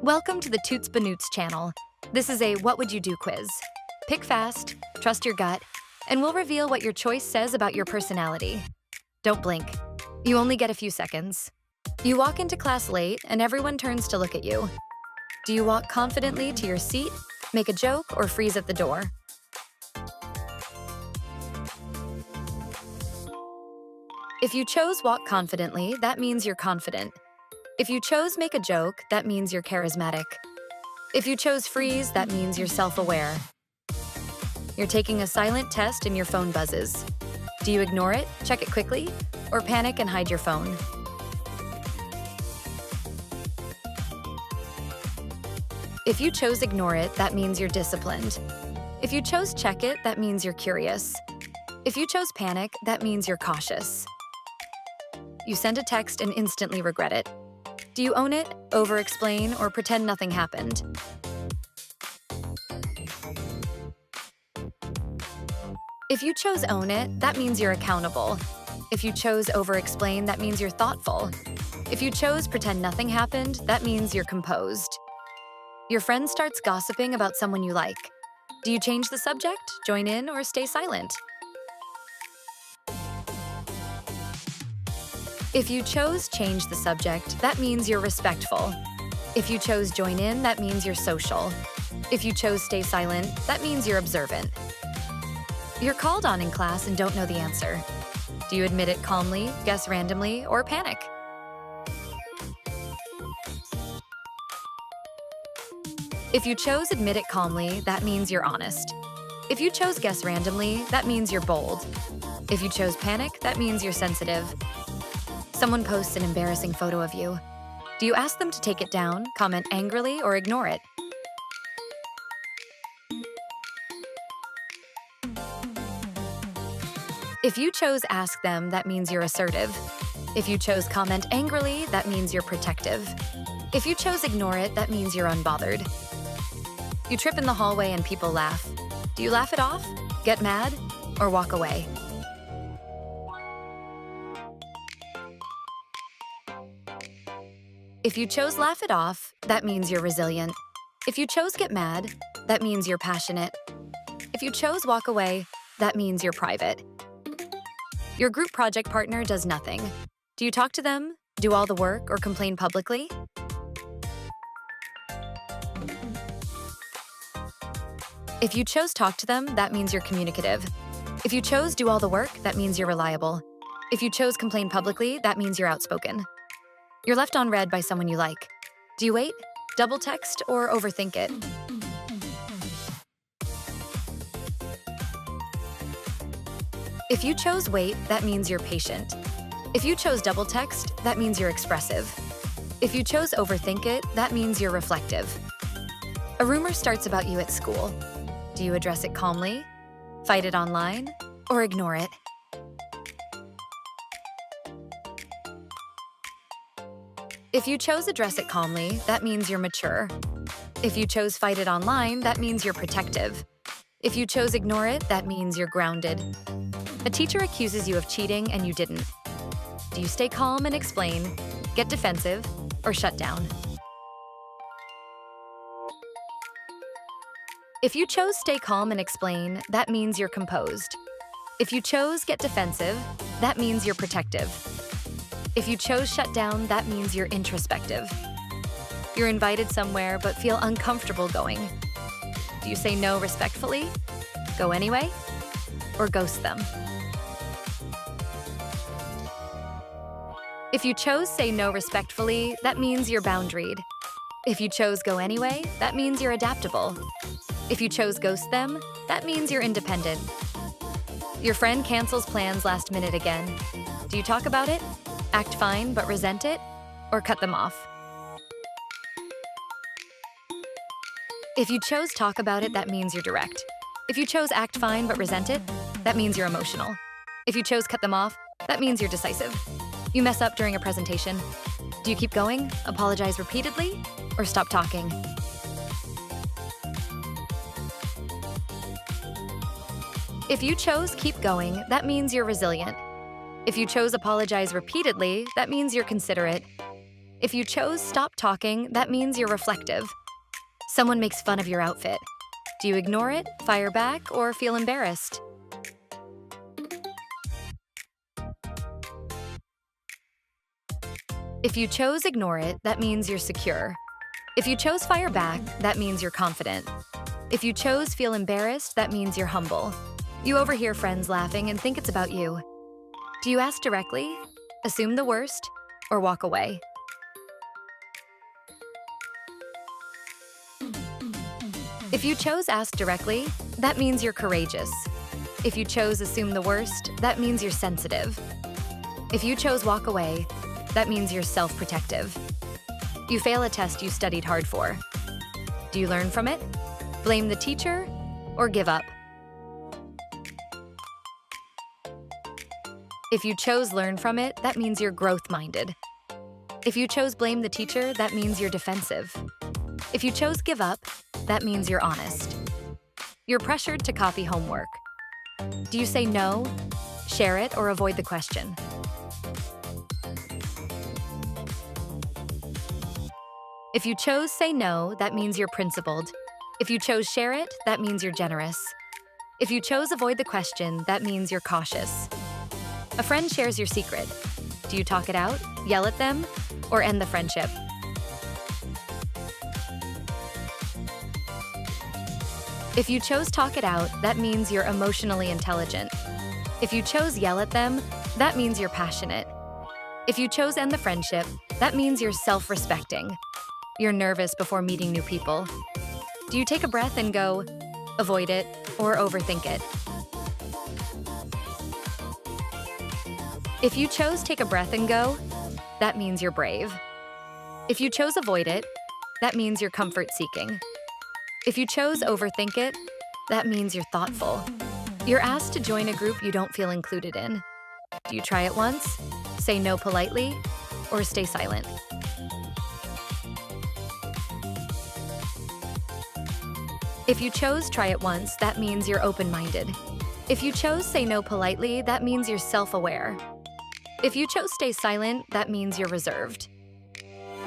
Welcome to the Toots Banoots channel. This is a What Would You Do quiz. Pick fast, trust your gut, and we'll reveal what your choice says about your personality. Don't blink. You only get a few seconds. You walk into class late and everyone turns to look at you. Do you walk confidently to your seat, make a joke, or freeze at the door? If you chose walk confidently, that means you're confident. If you chose make a joke, that means you're charismatic. If you chose freeze, that means you're self-aware. You're taking a silent test and your phone buzzes. Do you ignore it, check it quickly, or panic and hide your phone? If you chose ignore it, that means you're disciplined. If you chose check it, that means you're curious. If you chose panic, that means you're cautious. You send a text and instantly regret it. Do you own it, over-explain, or pretend nothing happened? If you chose own it, that means you're accountable. If you chose over-explain, that means you're thoughtful. If you chose pretend nothing happened, that means you're composed. Your friend starts gossiping about someone you like. Do you change the subject, join in, or stay silent? If you chose change the subject, that means you're respectful. If you chose join in, that means you're social. If you chose stay silent, that means you're observant. You're called on in class and don't know the answer. Do you admit it calmly, guess randomly, or panic? If you chose admit it calmly, that means you're honest. If you chose guess randomly, that means you're bold. If you chose panic, that means you're sensitive. Someone posts an embarrassing photo of you. Do you ask them to take it down, comment angrily, or ignore it? If you chose ask them, that means you're assertive. If you chose comment angrily, that means you're protective. If you chose ignore it, that means you're unbothered. You trip in the hallway and people laugh. Do you laugh it off, get mad, or walk away? If you chose laugh it off, that means you're resilient. If you chose get mad, that means you're passionate. If you chose walk away, that means you're private. Your group project partner does nothing. Do you talk to them, do all the work, or complain publicly? If you chose talk to them, that means you're communicative. If you chose do all the work, that means you're reliable. If you chose complain publicly, that means you're outspoken. You're left on read by someone you like. Do you wait, double text, or overthink it? If you chose wait, that means you're patient. If you chose double text, that means you're expressive. If you chose overthink it, that means you're reflective. A rumor starts about you at school. Do you address it calmly, fight it online, or ignore it? If you chose address it calmly, that means you're mature. If you chose fight it online, that means you're protective. If you chose ignore it, that means you're grounded. A teacher accuses you of cheating and you didn't. Do you stay calm and explain, get defensive, or shut down? If you chose stay calm and explain, that means you're composed. If you chose get defensive, that means you're protective. If you chose shut down, that means you're introspective. You're invited somewhere but feel uncomfortable going. Do you say no respectfully, go anyway, or ghost them? If you chose say no respectfully, that means you're boundaried. If you chose go anyway, that means you're adaptable. If you chose ghost them, that means you're independent. Your friend cancels plans last minute again. Do you talk about it? Act fine but resent it, or cut them off? If you chose talk about it, that means you're direct. If you chose act fine but resent it, that means you're emotional. If you chose cut them off, that means you're decisive. You mess up during a presentation. Do you keep going, apologize repeatedly, or stop talking? If you chose keep going, that means you're resilient. If you chose apologize repeatedly, that means you're considerate. If you chose stop talking, that means you're reflective. Someone makes fun of your outfit. Do you ignore it, fire back, or feel embarrassed? If you chose ignore it, that means you're secure. If you chose fire back, that means you're confident. If you chose feel embarrassed, that means you're humble. You overhear friends laughing and think it's about you. Do you ask directly, assume the worst, or walk away? If you chose ask directly, that means you're courageous. If you chose assume the worst, that means you're sensitive. If you chose walk away, that means you're self-protective. You fail a test you studied hard for. Do you learn from it? Blame the teacher, or give up? If you chose learn from it, that means you're growth-minded. If you chose blame the teacher, that means you're defensive. If you chose give up, that means you're honest. You're pressured to copy homework. Do you say no, share it, or avoid the question? If you chose say no, that means you're principled. If you chose share it, that means you're generous. If you chose avoid the question, that means you're cautious. A friend shares your secret. Do you talk it out, yell at them, or end the friendship? If you chose talk it out, that means you're emotionally intelligent. If you chose yell at them, that means you're passionate. If you chose end the friendship, that means you're self-respecting. You're nervous before meeting new people. Do you take a breath and go, avoid it, or overthink it? If you chose take a breath and go, that means you're brave. If you chose avoid it, that means you're comfort-seeking. If you chose overthink it, that means you're thoughtful. You're asked to join a group you don't feel included in. Do you try it once, say no politely, or stay silent? If you chose try it once, that means you're open-minded. If you chose say no politely, that means you're self-aware. If you chose stay silent, that means you're reserved.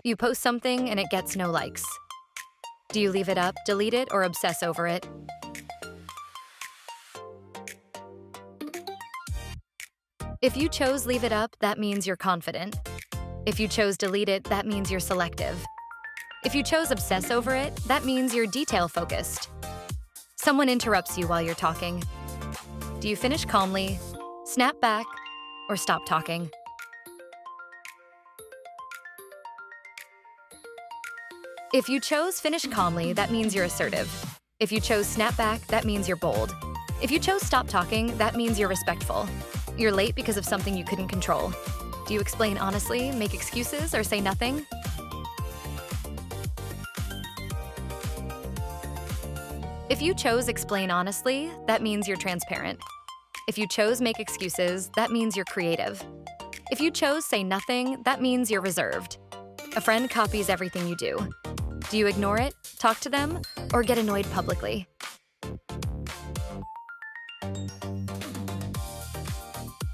You post something and it gets no likes. Do you leave it up, delete it, or obsess over it? If you chose leave it up, that means you're confident. If you chose delete it, that means you're selective. If you chose obsess over it, that means you're detail-focused. Someone interrupts you while you're talking. Do you finish calmly, snap back, or stop talking? If you chose finish calmly, that means you're assertive. If you chose snap back, that means you're bold. If you chose stop talking, that means you're respectful. You're late because of something you couldn't control. Do you explain honestly, make excuses, or say nothing? If you chose explain honestly, that means you're transparent. If you chose make excuses, that means you're creative. If you chose say nothing, that means you're reserved. A friend copies everything you do. Do you ignore it, talk to them, or get annoyed publicly?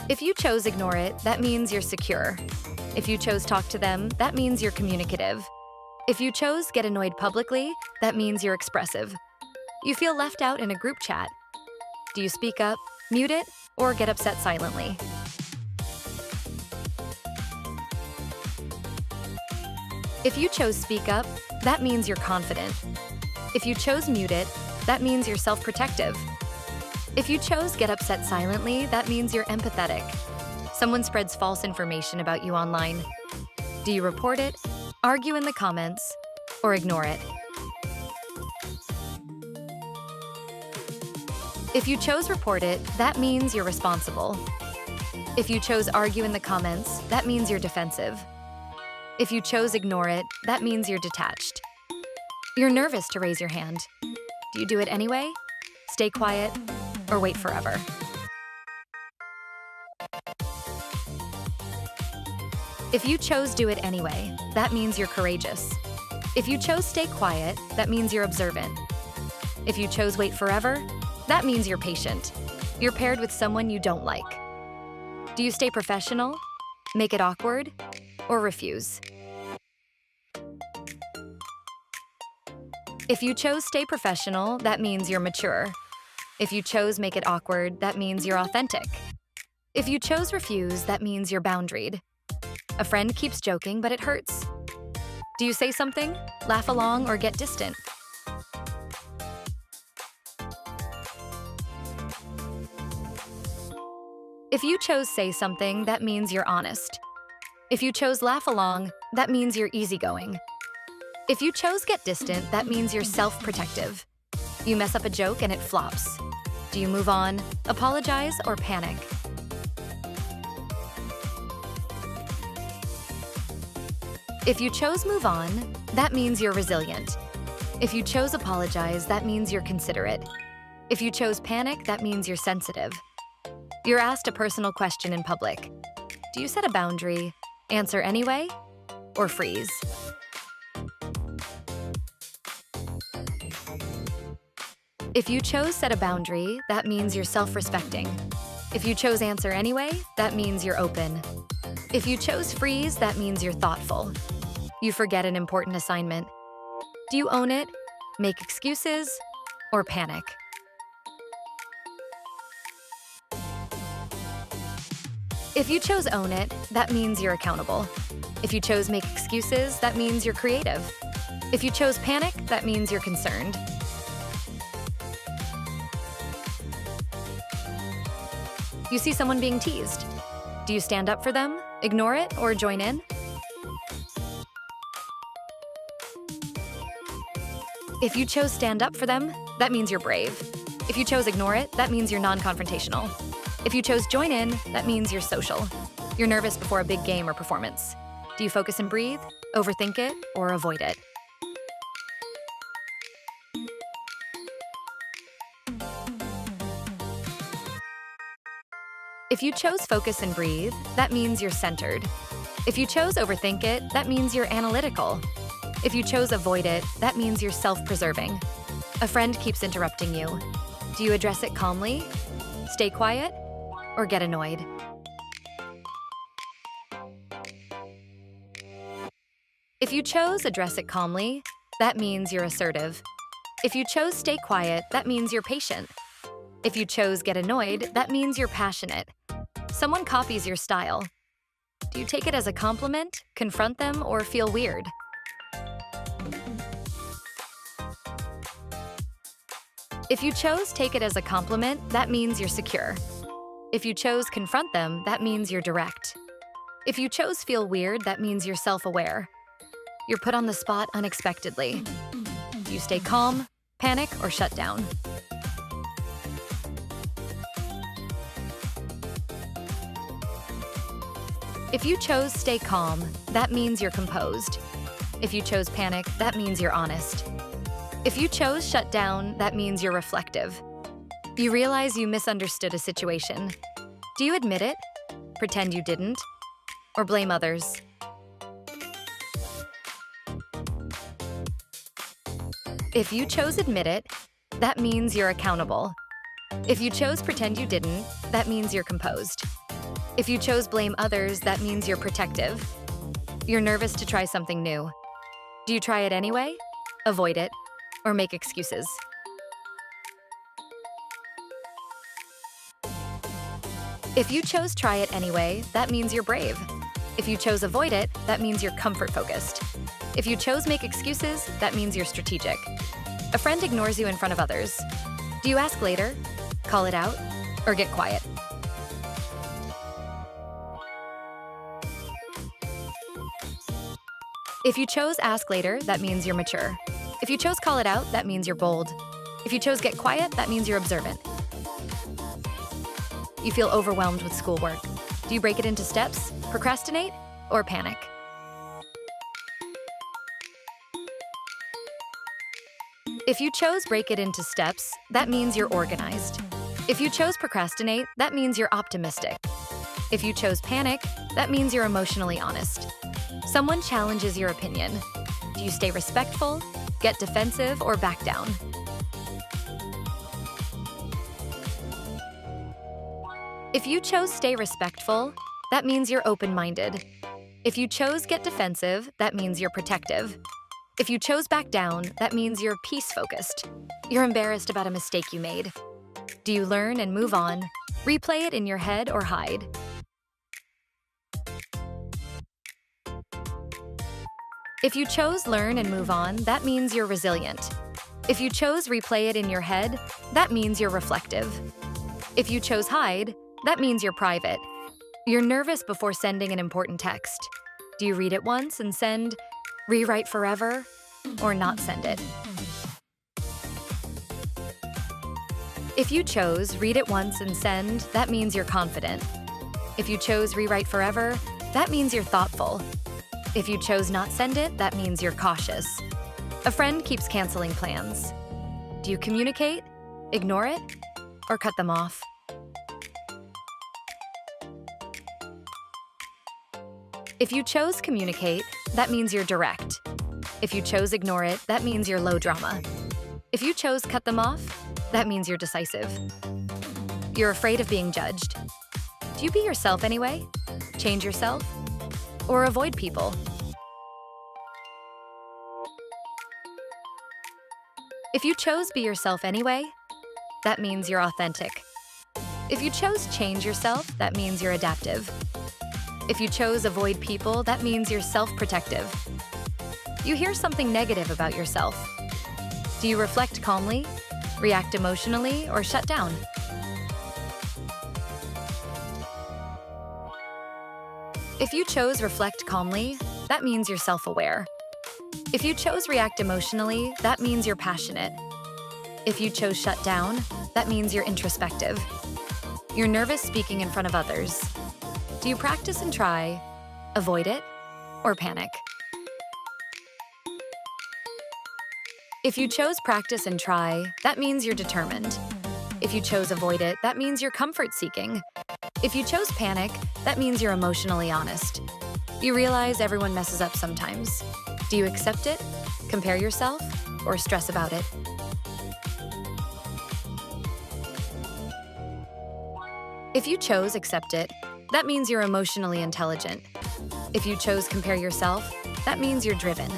If you chose ignore it, that means you're secure. If you chose talk to them, that means you're communicative. If you chose get annoyed publicly, that means you're expressive. You feel left out in a group chat. Do you speak up, mute it, or get upset silently? If you chose speak up, that means you're confident. If you chose mute it, that means you're self-protective. If you chose get upset silently, that means you're empathetic. Someone spreads false information about you online. Do you report it, argue in the comments, or ignore it? If you chose report it, that means you're responsible. If you chose argue in the comments, that means you're defensive. If you chose ignore it, that means you're detached. You're nervous to raise your hand. Do you do it anyway? Stay quiet, or wait forever? If you chose do it anyway, that means you're courageous. If you chose stay quiet, that means you're observant. If you chose wait forever, that means you're patient. You're paired with someone you don't like. Do you stay professional, make it awkward, or refuse? If you chose stay professional, that means you're mature. If you chose make it awkward, that means you're authentic. If you chose refuse, that means you're boundaried. A friend keeps joking, but it hurts. Do you say something, laugh along, or get distant? If you chose say something, that means you're honest. If you chose laugh along, that means you're easygoing. If you chose get distant, that means you're self-protective. You mess up a joke and it flops. Do you move on, apologize, or panic? If you chose move on, that means you're resilient. If you chose apologize, that means you're considerate. If you chose panic, that means you're sensitive. You're asked a personal question in public. Do you set a boundary, answer anyway, or freeze? If you chose set a boundary, that means you're self-respecting. If you chose answer anyway, that means you're open. If you chose freeze, that means you're thoughtful. You forget an important assignment. Do you own it, make excuses, or panic? If you chose own it, that means you're accountable. If you chose make excuses, that means you're creative. If you chose panic, that means you're concerned. You see someone being teased. Do you stand up for them, ignore it, or join in? If you chose stand up for them, that means you're brave. If you chose ignore it, that means you're non-confrontational. If you chose join in, that means you're social. You're nervous before a big game or performance. Do you focus and breathe, overthink it, or avoid it? If you chose focus and breathe, that means you're centered. If you chose overthink it, that means you're analytical. If you chose avoid it, that means you're self-preserving. A friend keeps interrupting you. Do you address it calmly, stay quiet, or get annoyed? If you chose address it calmly, that means you're assertive. If you chose stay quiet, that means you're patient. If you chose get annoyed, that means you're passionate. Someone copies your style. Do you take it as a compliment, confront them, or feel weird? If you chose take it as a compliment, that means you're secure. If you chose confront them, that means you're direct. If you chose feel weird, that means you're self-aware. You're put on the spot unexpectedly. Do you stay calm, panic, or shut down? If you chose stay calm, that means you're composed. If you chose panic, that means you're honest. If you chose shut down, that means you're reflective. You realize you misunderstood a situation. Do you admit it, pretend you didn't, or blame others? If you chose admit it, that means you're accountable. If you chose pretend you didn't, that means you're composed. If you chose blame others, that means you're protective. You're nervous to try something new. Do you try it anyway, avoid it, or make excuses? If you chose try it anyway, that means you're brave. If you chose avoid it, that means you're comfort-focused. If you chose make excuses, that means you're strategic. A friend ignores you in front of others. Do you ask later, call it out, or get quiet? If you chose ask later, that means you're mature. If you chose call it out, that means you're bold. If you chose get quiet, that means you're observant. You feel overwhelmed with schoolwork. Do you break it into steps, procrastinate, or panic? If you chose break it into steps, that means you're organized. If you chose procrastinate, that means you're optimistic. If you chose panic, that means you're emotionally honest. Someone challenges your opinion. Do you stay respectful, get defensive, or back down? If you chose stay respectful, that means you're open-minded. If you chose get defensive, that means you're protective. If you chose back down, that means you're peace-focused. You're embarrassed about a mistake you made. Do you learn and move on, replay it in your head, or hide? If you chose learn and move on, that means you're resilient. If you chose replay it in your head, that means you're reflective. If you chose hide, that means you're private. You're nervous before sending an important text. Do you read it once and send, rewrite forever, or not send it? If you chose read it once and send, that means you're confident. If you chose rewrite forever, that means you're thoughtful. If you chose not send it, that means you're cautious. A friend keeps canceling plans. Do you communicate, ignore it, or cut them off? If you chose communicate, that means you're direct. If you chose ignore it, that means you're low drama. If you chose cut them off, that means you're decisive. You're afraid of being judged. Do you be yourself anyway? Change yourself? Or avoid people? If you chose be yourself anyway, that means you're authentic. If you chose change yourself, that means you're adaptive. If you chose avoid people, that means you're self-protective. You hear something negative about yourself. Do you reflect calmly, react emotionally, or shut down? If you chose reflect calmly, that means you're self-aware. If you chose react emotionally, that means you're passionate. If you chose shut down, that means you're introspective. You're nervous speaking in front of others. Do you practice and try, avoid it, or panic? If you chose practice and try, that means you're determined. If you chose avoid it, that means you're comfort-seeking. If you chose panic, that means you're emotionally honest. You realize everyone messes up sometimes. Do you accept it, compare yourself, or stress about it? If you chose accept it, that means you're emotionally intelligent. If you chose compare yourself, that means you're driven.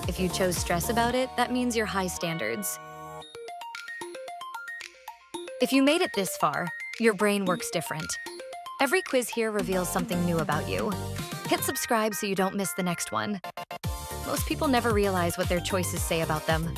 If you chose stress about it, that means you're high standards. If you made it this far, your brain works different. Every quiz here reveals something new about you. Hit subscribe so you don't miss the next one. Most people never realize what their choices say about them.